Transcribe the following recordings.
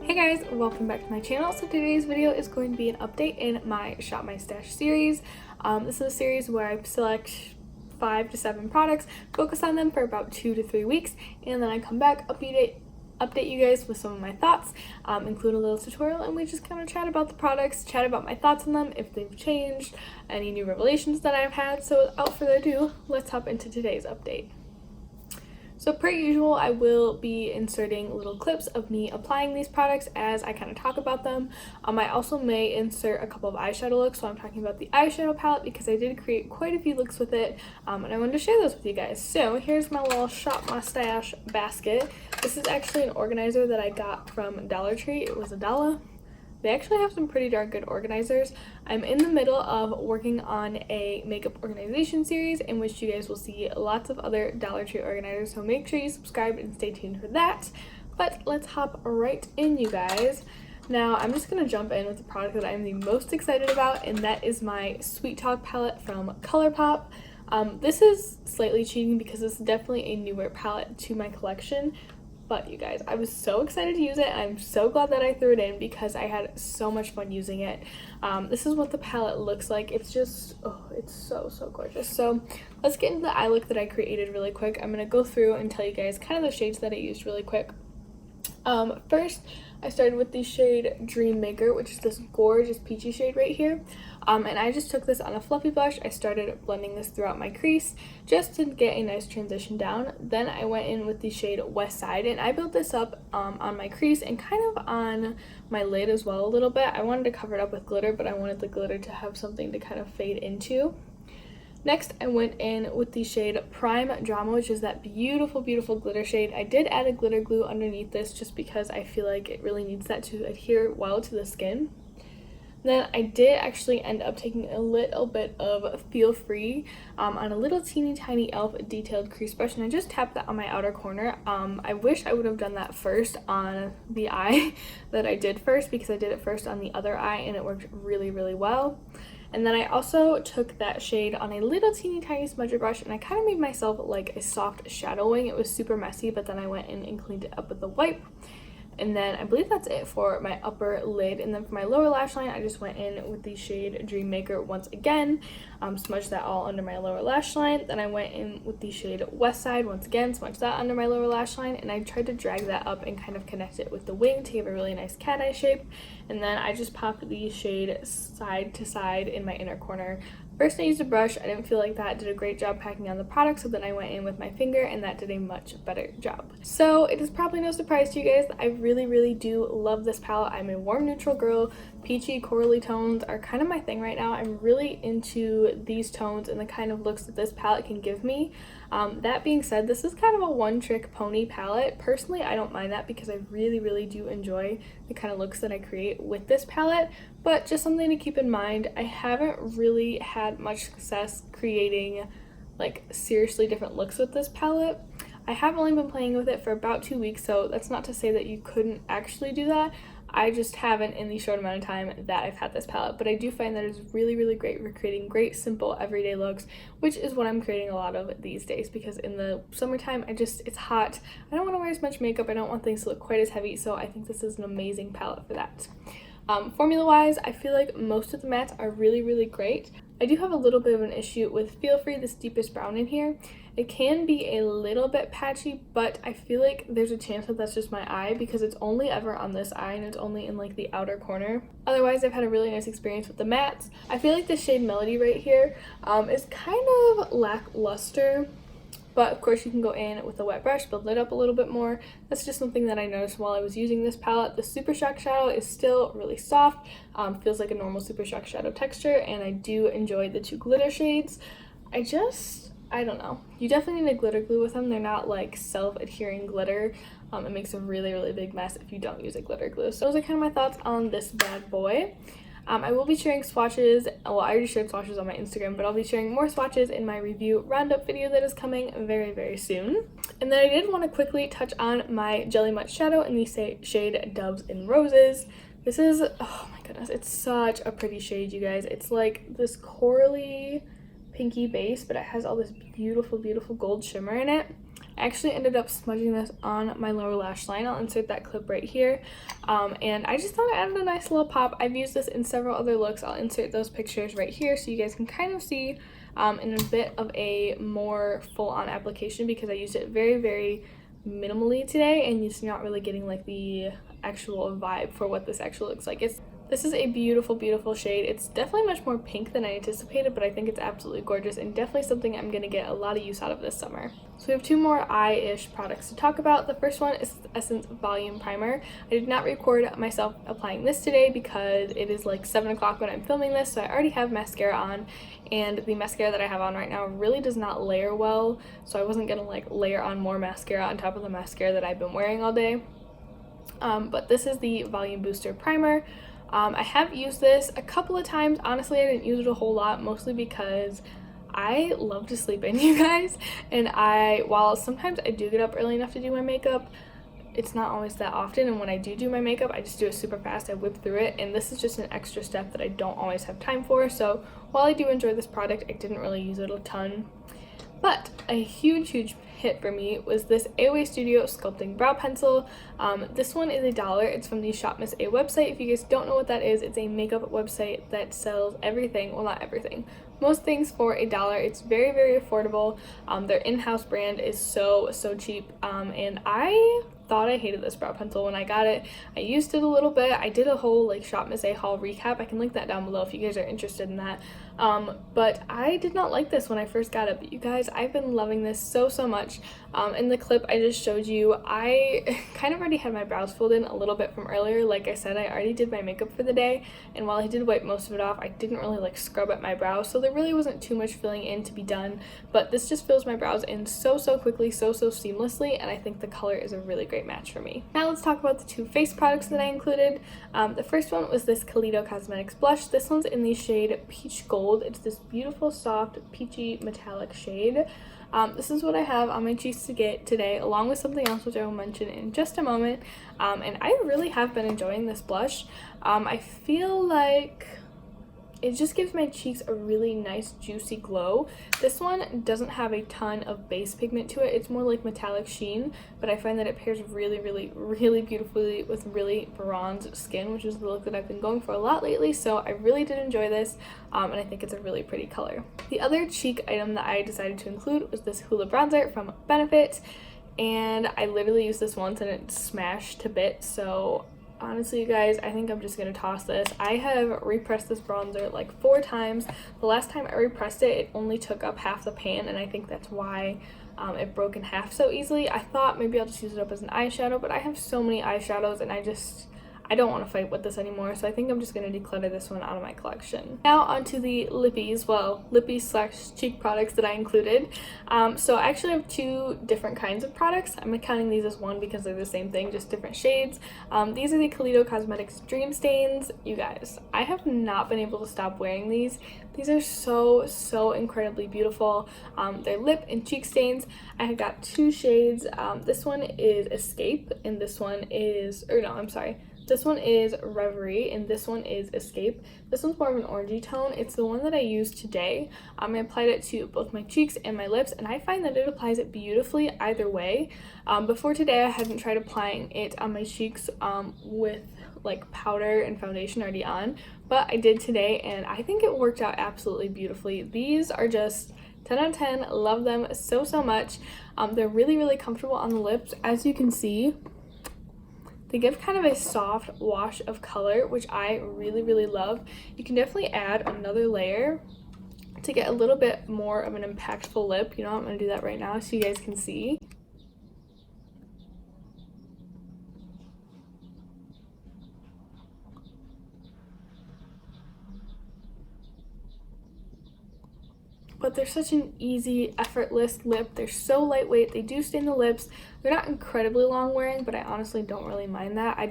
Hey guys, welcome back to my channel. So today's video is going to be an update in my Shop My Stash series. This is a series where I select 5 to 7 products, focus on them for about 2 to 3 weeks, and then I come back, update you guys with some of my thoughts, include a little tutorial, and we just kind of chat about the products, chat about my thoughts on them, if they've changed, any new revelations that I've had. So without further ado, let's hop into today's update. So per usual, I will be inserting little clips of me applying these products as I kind of talk about them. I also may insert a couple of eyeshadow looks, so I'm talking about the eyeshadow palette because I did create quite a few looks with it, and I wanted to share those with you guys. So here's my little Shop My Stash basket. This is actually an organizer that I got from Dollar Tree. It was $1. They actually have some pretty darn good organizers. I'm in the middle of working on a makeup organization series in which you guys will see lots of other Dollar Tree organizers, so make sure you subscribe and stay tuned for that. But let's hop right in, you guys. Now, I'm just going to jump in with the product that I'm the most excited about, and that is my Sweet Talk palette from ColourPop. This is slightly cheating because this is definitely a newer palette to my collection. But you guys, I was so excited to use it, and I'm so glad that I threw it in because I had so much fun using it. This is what the palette looks like. It's just, oh, it's so gorgeous. So let's get into the eye look that I created really quick. I'm going to go through and tell you guys kind of the shades that I used really quick. First, I started with the shade Dream Maker, which is this gorgeous peachy shade right here. And I just took this on a fluffy brush. I started blending this throughout my crease just to get a nice transition down. Then I went in with the shade West Side, and I built this up on my crease and kind of on my lid as well a little bit. I wanted to cover it up with glitter, but I wanted the glitter to have something to kind of fade into. Next, I went in with the shade Prime Drama, which is that beautiful glitter shade. I did add a glitter glue underneath this just because I feel like it really needs that to adhere well to the skin. Then I did actually end up taking a little bit of Feel Free on a little teeny tiny e.l.f. detailed crease brush, and I just tapped that on my outer corner. I wish I would have done that first on the eye that I did first, because I did it first on the other eye and it worked really well. And then I also took that shade on a little teeny tiny smudger brush, and I kind of made myself like a soft shadowing. It was super messy, but then I went in and cleaned it up with a wipe. And then I believe that's it for my upper lid. And then for my lower lash line, I just went in with the shade Dream Maker once again, smudged that all under my lower lash line. Then I went in with the shade West Side once again, smudged that under my lower lash line, and I tried to drag that up and kind of connect it with the wing to give a really nice cat eye shape. And then I just popped the shade Side to Side in my inner corner. First I used a brush. I didn't feel like that did a great job packing on the product, so then I went in with my finger and that did a much better job. So it is probably no surprise to you guys that I really do love this palette. I'm a warm neutral girl. Peachy corally tones are kind of my thing right now. I'm really into these tones and the kind of looks that this palette can give me. That being said, this is kind of a one-trick pony palette. Personally, I don't mind that because I really do enjoy the kind of looks that I create with this palette, but just something to keep in mind. I haven't really had much success creating like seriously different looks with this palette. I have only been playing with it for about 2 weeks, so that's not to say that you couldn't actually do that. I just haven't in the short amount of time that I've had this palette, but I do find that it's really great for creating great, simple, everyday looks, which is what I'm creating a lot of these days, because in the summertime, it's hot. I don't want to wear as much makeup. I don't want things to look quite as heavy, so I think this is an amazing palette for that. Formula-wise, I feel like most of the mattes are really great. I do have a little bit of an issue with Feel Free, this deepest brown in here. It can be a little bit patchy, but I feel like there's a chance that that's just my eye because it's only ever on this eye and it's only in like the outer corner. Otherwise, I've had a really nice experience with the mattes. I feel like the shade Melody right here is kind of lackluster. But of course you can go in with a wet brush, build it up a little bit more. That's just something that I noticed while I was using this palette. The Super Shock Shadow is still really soft, feels like a normal Super Shock Shadow texture, and I do enjoy the 2 glitter shades. I don't know. You definitely need a glitter glue with them. They're not like self-adhering glitter. It makes a really big mess if you don't use a glitter glue. So those are kind of my thoughts on this bad boy. I will be sharing swatches. Well, I already shared swatches on my Instagram, but I'll be sharing more swatches in my review roundup video that is coming very soon. And then I did want to quickly touch on my Jelly Mutt shadow in the shade Doves and Roses. This is, oh my goodness, it's such a pretty shade, you guys. It's like this corally pinky base, but it has all this beautiful gold shimmer in it. I actually ended up smudging this on my lower lash line. I'll insert that clip right here. And I just thought it added a nice little pop. I've used this in several other looks. I'll insert those pictures right here so you guys can kind of see in a bit of a more full-on application, because I used it very, very minimally today, and it's not really getting like the actual vibe for what this actually looks like. This is a beautiful, beautiful shade. It's definitely much more pink than I anticipated, but I think it's absolutely gorgeous and definitely something I'm going to get a lot of use out of this summer. So we have two more eye-ish products to talk about. The first one is Essence Volume Primer. I did not record myself applying this today because it is like 7 o'clock when I'm filming this, so I already have mascara on, and the mascara that I have on right now really does not layer well, so I wasn't going to like layer on more mascara on top of the mascara that I've been wearing all day. But this is the Volume Booster Primer. I have used this a couple of times. Honestly, I didn't use it a whole lot, mostly because I love to sleep in, you guys. And while sometimes I do get up early enough to do my makeup, it's not always that often. And when I do my makeup, I just do it super fast. I whip through it. And this is just an extra step that I don't always have time for. So while I do enjoy this product, I didn't really use it a ton. But a huge hit for me was this AOA Studio Sculpting Brow Pencil. This one is $1. It's from the Shop Miss A website. If you guys don't know what that is, it's a makeup website that sells everything. Well, not everything. Most things for $1. It's very, very affordable. Their in-house brand is so cheap. And I thought I hated this brow pencil when I got it. I used it a little bit. I did a whole like Shop Miss A haul recap. I can link that down below if you guys are interested in that. But I did not like this when I first got it. But you guys, I've been loving this so much. In the clip I just showed you, I kind of already had my brows filled in a little bit from earlier. Like I said, I already did my makeup for the day, and while I did wipe most of it off, I didn't really like scrub at my brows, so there really wasn't too much filling in to be done. But this just fills my brows in so quickly, so seamlessly, and I think the color is a really great match for me. Now let's talk about the two face products that I included. The first one was this Kaleido Cosmetics blush. This one's in the shade Peach Gold. It's this beautiful, soft, peachy, metallic shade. This is what I have on my cheeks today, along with something else which I will mention in just a moment. And I really have been enjoying this blush. I feel like it just gives my cheeks a really nice juicy glow. This one doesn't have a ton of base pigment to it. It's more like metallic sheen, but I find that it pairs really beautifully with really bronzed skin, which is the look that I've been going for a lot lately. So I really did enjoy this, and I think it's a really pretty color. The other cheek item that I decided to include was this Hoola bronzer from Benefit, and I literally used this once and it smashed to bits. So honestly, you guys, I think I'm just going to toss this. I have repressed this bronzer like 4 times. The last time I repressed it, it only took up half the pan, and I think that's why it broke in half so easily. I thought maybe I'll just use it up as an eyeshadow, but I have so many eyeshadows, and I don't want to fight with this anymore, so I think I'm just going to declutter this one out of my collection. Now onto the lippy/cheek products that I included. So I actually have 2 different kinds of products. I'm counting these as one because they're the same thing, just different shades. These are the Kaleido Cosmetics Dream Stains. You guys, I have not been able to stop wearing these. These are so incredibly beautiful. They're lip and cheek stains. I have got 2 shades. This one is Escape, and this one is, this one is Reverie, and this one is Escape. This one's more of an orangey tone. It's the one that I used today. I applied it to both my cheeks and my lips, and I find that it applies it beautifully either way. Before today, I hadn't tried applying it on my cheeks with like powder and foundation already on, but I did today, and I think it worked out absolutely beautifully. These are just 10 out of 10. Love them so much. They're really comfortable on the lips. As you can see, they give kind of a soft wash of color, which I really love. You can definitely add another layer to get a little bit more of an impactful lip. You know, I'm going to do that right now so you guys can see. But they're such an easy, effortless lip. They're so lightweight. They do stain the lips. They're not incredibly long wearing, but I honestly don't really mind that. I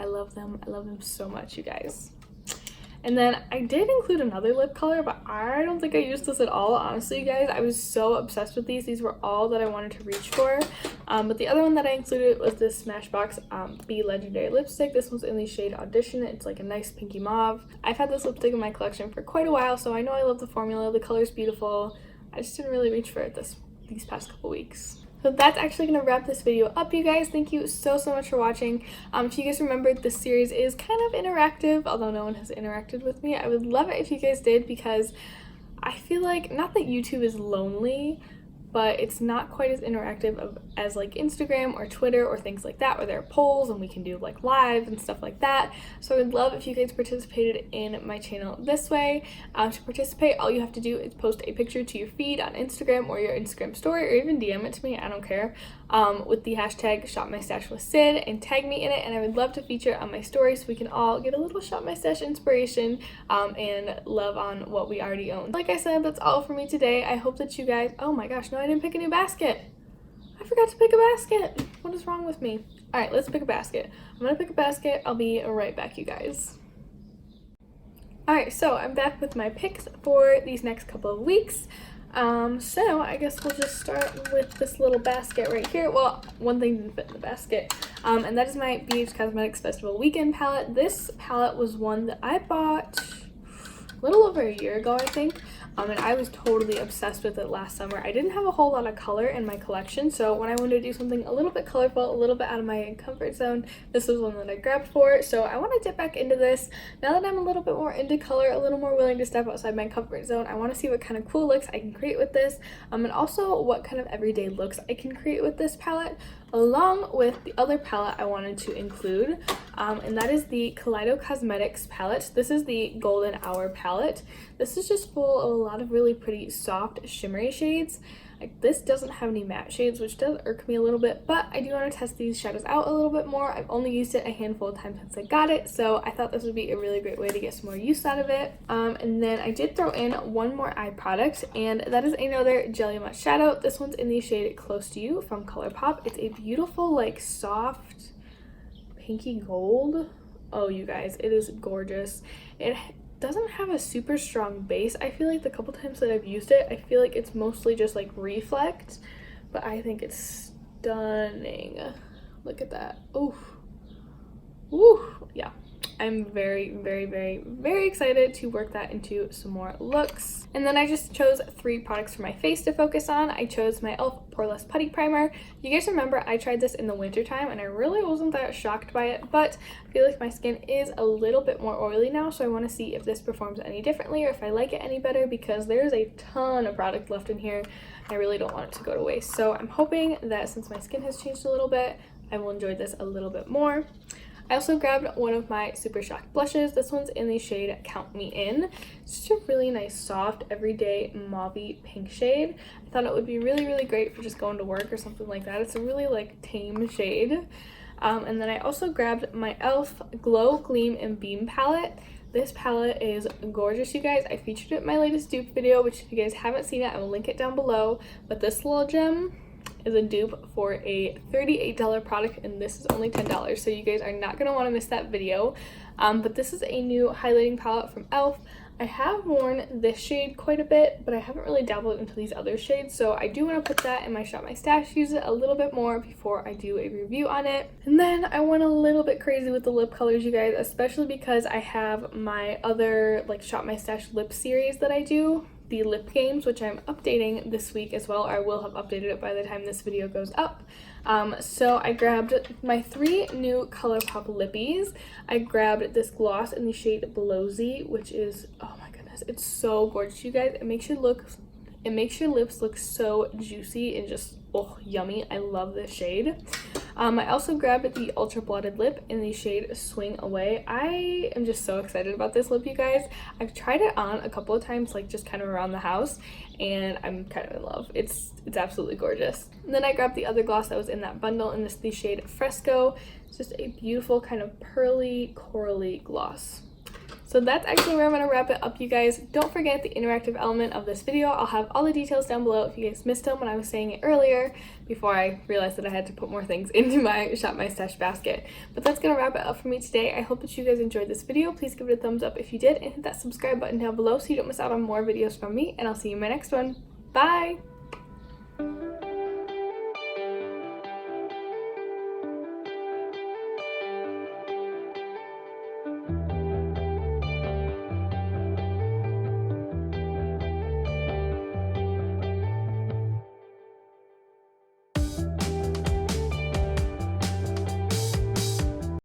love them. I love them so much, you guys. And then I did include another lip color, but I don't think I used this at all. Honestly, you guys, I was so obsessed with these. These were all that I wanted to reach for. But the other one that I included was this Smashbox Be Legendary lipstick. This one's in the shade Audition. It's like a nice pinky mauve. I've had this lipstick in my collection for quite a while, so I know I love the formula. The color's beautiful. I just didn't really reach for it these past couple weeks. So that's actually going to wrap this video up, you guys. Thank you so much for watching. If you guys remembered, this series is kind of interactive, although no one has interacted with me. I would love it if you guys did, because I feel like, not that YouTube is lonely, but it's not quite as interactive as like Instagram or Twitter or things like that, where there are polls and we can do like live and stuff like that. So I would love if you guys participated in my channel this way. To participate, all you have to do is post a picture to your feed on Instagram or your Instagram story, or even DM it to me, I don't care, with the hashtag ShopMyStashWithSyd and tag me in it, and I would love to feature on my story so we can all get a little Shop My Stash inspiration and love on what we already own. Like I said, that's all for me today. I hope that you guys, oh my gosh, no, I didn't pick a new basket. I forgot to pick a basket. What is wrong with me? All right, let's pick a basket. I'm gonna pick a basket. I'll be right back, you guys. All right, so I'm back with my picks for these next couple of weeks. So I guess we'll just start with this little basket right here. Well, one thing didn't fit in the basket, and that is my BH Cosmetics Festival Weekend palette. This palette was one that I bought a little over a year ago, I think. And I was totally obsessed with it last summer. I didn't have a whole lot of color in my collection, so when I wanted to do something a little bit colorful, a little bit out of my comfort zone, this was one that I grabbed for. So I want to dip back into this. Now that I'm a little bit more into color, a little more willing to step outside my comfort zone, I want to see what kind of cool looks I can create with this, and also what kind of everyday looks I can create with this palette, along with the other palette I wanted to include, and that is the Kaleido Cosmetics palette. This is the Golden Hour palette. This is just full of a lot of really pretty soft shimmery shades. Like, this doesn't have any matte shades, which does irk me a little bit, but I do want to test these shadows out a little bit more. I've only used it a handful of times since I got it, so I thought this would be a really great way to get some more use out of it. And then I did throw in one more eye product, and that is another Jelly Matte shadow. This one's in the shade Close to You from ColourPop. It's a beautiful, like, soft pinky gold. Oh, you guys, it is gorgeous. It doesn't have a super strong base. I feel like the couple times that I've used it, I feel like it's mostly just like reflect, but I think it's stunning. Look at that. Oof. Ooh, yeah. I'm very, very, very, very excited to work that into some more looks. And then I just chose 3 products for my face to focus on. I chose my e.l.f. Poreless Putty Primer. You guys remember I tried this in the winter time and I really wasn't that shocked by it, but I feel like my skin is a little bit more oily now, so I want to see if this performs any differently or if I like it any better, because there's a ton of product left in here. I really don't want it to go to waste. So I'm hoping that since my skin has changed a little bit, I will enjoy this a little bit more. I also grabbed one of my Super Shock blushes. This one's in the shade Count Me In. It's just a really nice, soft, everyday mauve-y pink shade. I thought it would be really, really great for just going to work or something like that. It's a really, like, tame shade. And then I also grabbed my e.l.f. Glow, Gleam, and Beam palette. This palette is gorgeous, you guys. I featured it in my latest dupe video, which if you guys haven't seen it, I will link it down below. But this little gem is a dupe for a $38 product, and this is only $10, so you guys are not going to want to miss that video. But this is a new highlighting palette from e.l.f. I have worn this shade quite a bit, but I haven't really dabbled into these other shades, so I do want to put that in my Shop My Stash, use it a little bit more before I do a review on it. And then I went a little bit crazy with the lip colors, you guys, especially because I have my other, like, Shop My Stash lip series that I do, the lip games, which I'm updating this week as well, or I will have updated it by the time this video goes up. So I grabbed my 3 new ColourPop lippies. I grabbed this gloss in the shade Blowsy, which is, oh my goodness, it's so gorgeous, you guys. It makes your lips look so juicy and just, oh, yummy. I love this shade. I also grabbed the Ultra Blotted Lip in the shade Swing Away. I am just so excited about this lip, you guys. I've tried it on a couple of times, like just kind of around the house, and I'm kind of in love. It's absolutely gorgeous. And then I grabbed the other gloss that was in that bundle, and this is the shade Fresco. It's just a beautiful kind of pearly, corally gloss. So that's actually where I'm going to wrap it up, you guys. Don't forget the interactive element of this video. I'll have all the details down below if you guys missed them when I was saying it earlier, before I realized that I had to put more things into my Shop My Stash basket. But that's going to wrap it up for me today. I hope that you guys enjoyed this video. Please give it a thumbs up if you did, and hit that subscribe button down below so you don't miss out on more videos from me, and I'll see you in my next one. Bye!